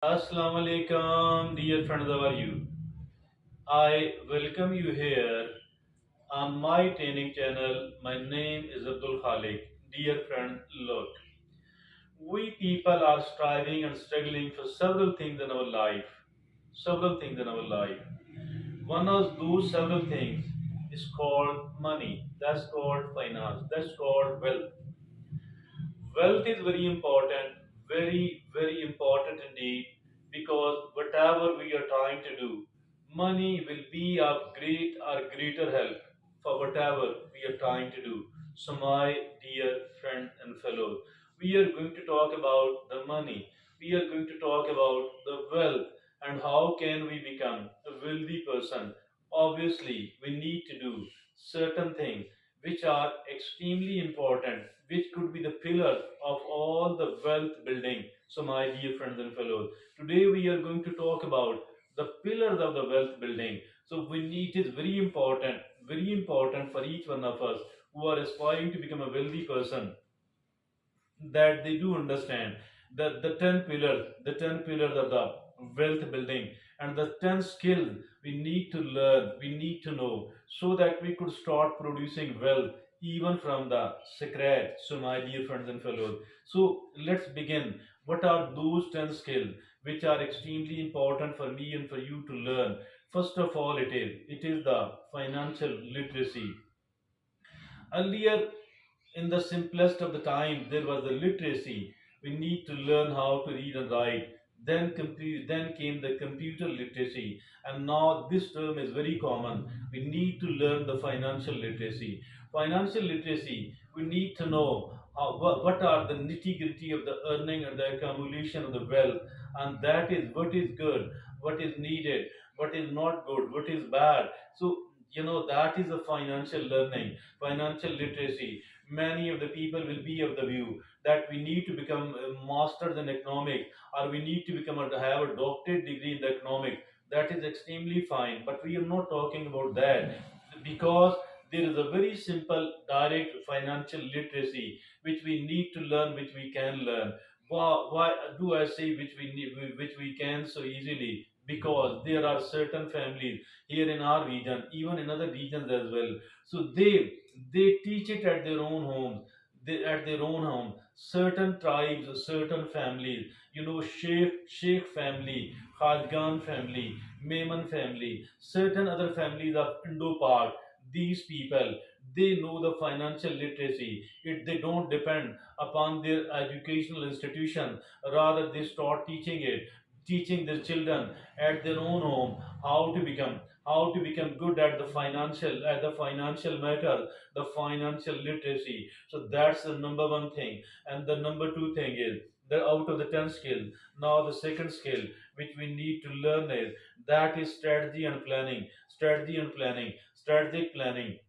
Assalamu alaikum, dear friends, how are you? I welcome you here on my training channel. My name is Abdul Khalik. Dear friend, look, we people are striving and struggling for several things in our life. Several things in our life. One of those several things is called money. That's called finance. That's called wealth. Wealth is very important, very important indeed, because whatever we are trying to do, money will be of great or greater help for whatever we are trying to do. So, my dear friend and fellow, we are going to talk about the money. We are going to talk about the wealth and how can we become a wealthy person. Obviously, we need to do certain things which are extremely important, which could be the pillar of all the wealth building. So, my dear friends and fellows, today we are going to talk about the pillars of the wealth building. So, it is very important for each one of us who are aspiring to become a wealthy person that they do understand that the 10 pillars of the wealth building and the 10 skills we need to learn, we need to know, so that we could start producing wealth even from the scratch. So, my dear friends and fellows, so let's begin. What are those 10 skills which are extremely important for me and for you to learn? First of all, it is the financial literacy. Earlier, in the simplest of the time, there was the literacy. We need to learn how to read and write. Then came the computer literacy, and now this term is very common. We need to learn the financial literacy. Financial literacy, we need to know what are the nitty gritty of the earning and the accumulation of the wealth, and that is what is good, what is needed, what is not good, what is bad. So, that is a financial learning, financial literacy. Many of the people will be of the view that we need to become masters in economics, or we need to have a doctorate degree in the economics. That is extremely fine, but we are not talking about that, because there is a very simple direct financial literacy which we need to learn, which we can learn. Why do I say which we can so easily? Because there are certain families here in our region, even in other regions as well. So they teach it at their own homes. At their own home, certain tribes, certain families, Sheikh family, Khajgan family, Maiman family, certain other families of Indo-Pak, these people, they know the financial literacy. They don't depend upon their educational institution. Rather, they start teaching their children at their own home how to become good at the financial matter, the financial literacy. So that's the number one thing. And the number two thing is, the out of the 10 skills, now the second skill which we need to learn is, that is strategy and planning. Strategy and planning, strategic planning,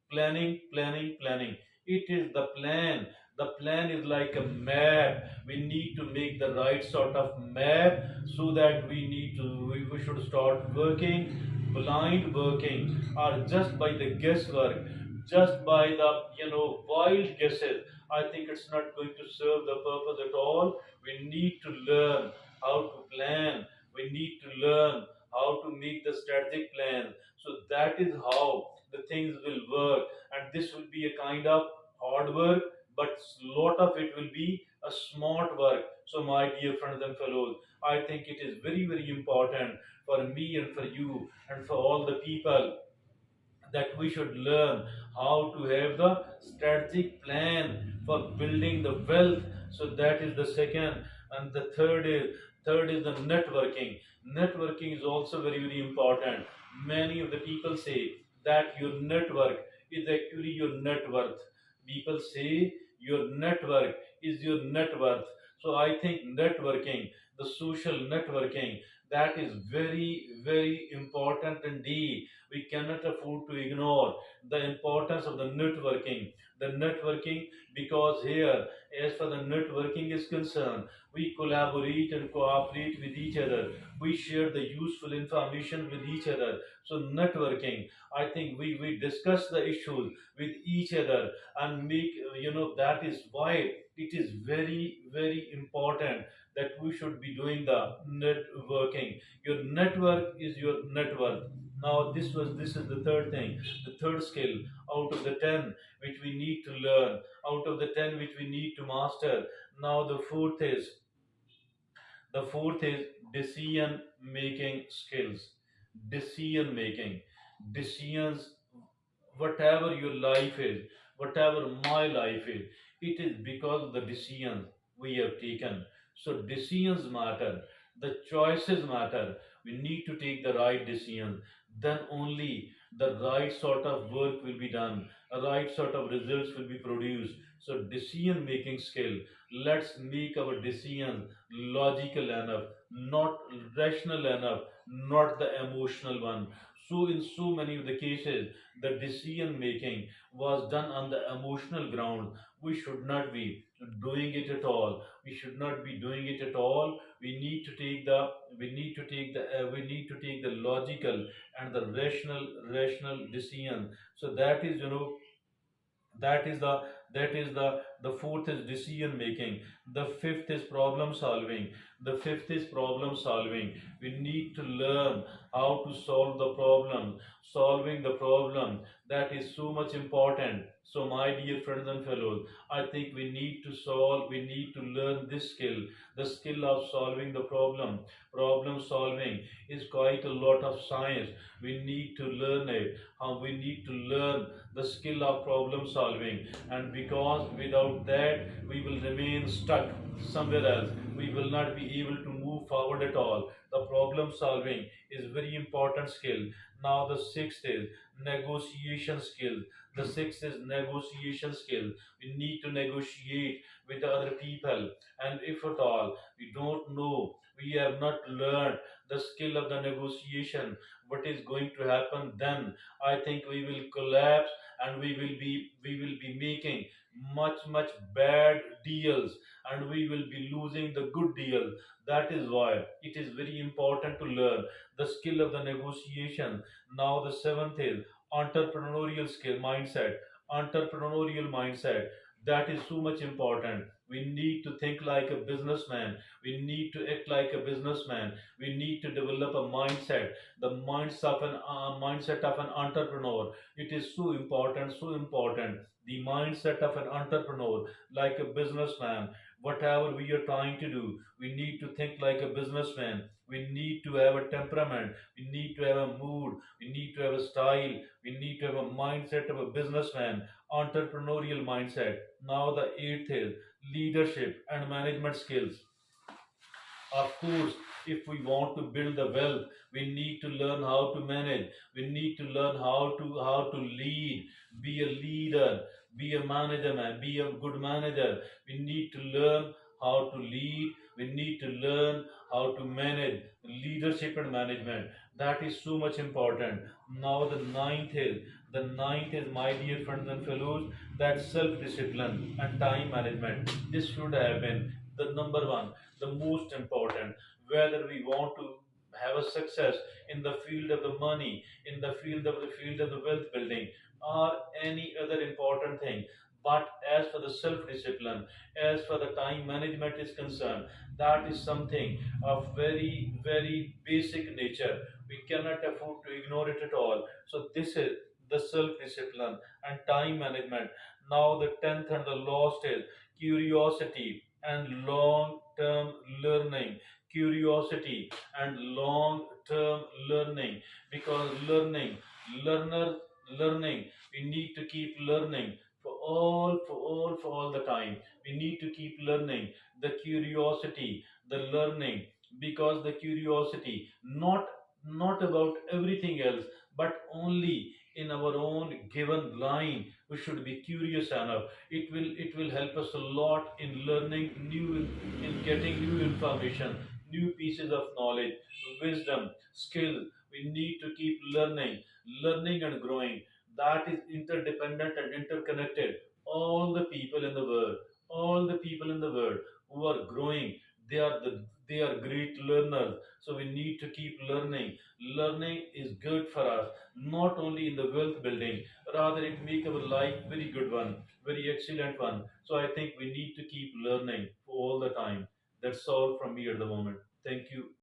planning. It is the plan. The plan is like a map. We need to make the right sort of map, so that we should start working, blind working, or just by the guesswork, just by the wild guesses. I think it's not going to serve the purpose at all. We need to learn how to plan. We need to learn how to make the strategic plan. So that is how the things will work, and this will be a kind of hard work, but lot of it will be a smart work. So, my dear friends and fellows, I think it is very important for me and for you and for all the people that we should learn how to have the strategic plan for building the wealth. So that is the second. And the third is the networking. Networking is also very important. Many of the people say that your network is actually your net worth. People say your network is your net worth. So I think networking, the social networking, that is very important indeed. We cannot afford to ignore the importance of the networking. The networking, because here, as far the networking is concerned, we collaborate and cooperate with each other. We share the useful information with each other. So networking, I think we discuss the issues with each other, and make that is why it is very important that we should be doing the networking. Your network is your net worth. Now this is the third thing, the third skill out of the 10 which we need to learn, out of the 10 which we need to master. Now the fourth is decision making skills. Decision making. Decisions, whatever your life is, whatever my life is, it is because of the decisions we have taken. So decisions matter, the choices matter. We need to take the right decisions. Then only the right sort of work will be done, a right sort of results will be produced. So decision making skill. Let's make our decisions logical enough, not rational enough, not the emotional one. So in so many of the cases, the decision making was done on the emotional ground. We should not be doing it at all. We should not be doing it at all. We need to take the logical and the rational decision. So that is the fourth is decision making. The fifth is problem solving. We need to learn how to solve the problem. Solving the problem, that is so much important. So my dear friends and fellows, I think we need to learn this skill, the skill of solving the problem. Problem solving is quite a lot of science. We need to learn it. We need to learn the skill of problem solving, and because without that we will remain stuck somewhere else. We will not be able to move forward at all. The problem solving is very important skill. Now the sixth is negotiation skill. The sixth is negotiation skill. We need to negotiate with the other people, and if at all we don't know, we have not learned the skill of the negotiation, what is going to happen then? I think we will collapse, and we will be making much bad deals, and we will be losing the good deal. That is why it is very important to learn the skill of the negotiation. Now the seventh is entrepreneurial skill mindset. Entrepreneurial mindset, that is so much important. We need to think like a businessman. We need to act like a businessman. We need to develop a mindset, the mindset of an entrepreneur. It is so important, so important. The mindset of an entrepreneur, like a businessman. Whatever we are trying to do, we need to think like a businessman. We need to have a temperament. We need to have a mood. We need to have a style. We need to have a mindset of a businessman. Entrepreneurial mindset. Now the eighth is leadership and management skills. Of course, if we want to build the wealth, we need to learn how to manage. We need to learn how to lead, be a leader, be a manager, man, be a good manager. We need to learn how to lead. We need to learn how to manage leadership and management. That is so much important. Now the ninth is my dear friends and fellows, that self-discipline and time management. This should have been the number one, the most important. Whether we want to have a success in the field of the money, in the wealth building, or any other important thing. But as for the self-discipline, as for the time management is concerned, that is something of very basic nature. We cannot afford to ignore it at all. So this is the self-discipline and time management. Now the tenth and the last is curiosity and long-term learning. Curiosity and long-term learning, because learner learning, we need to keep learning for all the time. We need to keep learning. The curiosity, the learning, because the curiosity, not about everything else, but only in our own given line. We should be curious enough. It will help us a lot in learning new, in getting new information, new pieces of knowledge, wisdom, skill. We need to keep learning and growing. That is interdependent and interconnected. All the people in the world, all the people in the world who are growing, they are the They are great learners. So we need to keep learning. Learning is good for us, not only in the wealth building, rather it make our life very good one, very excellent one. So I think we need to keep learning all the time. That's all from me at the moment. Thank you.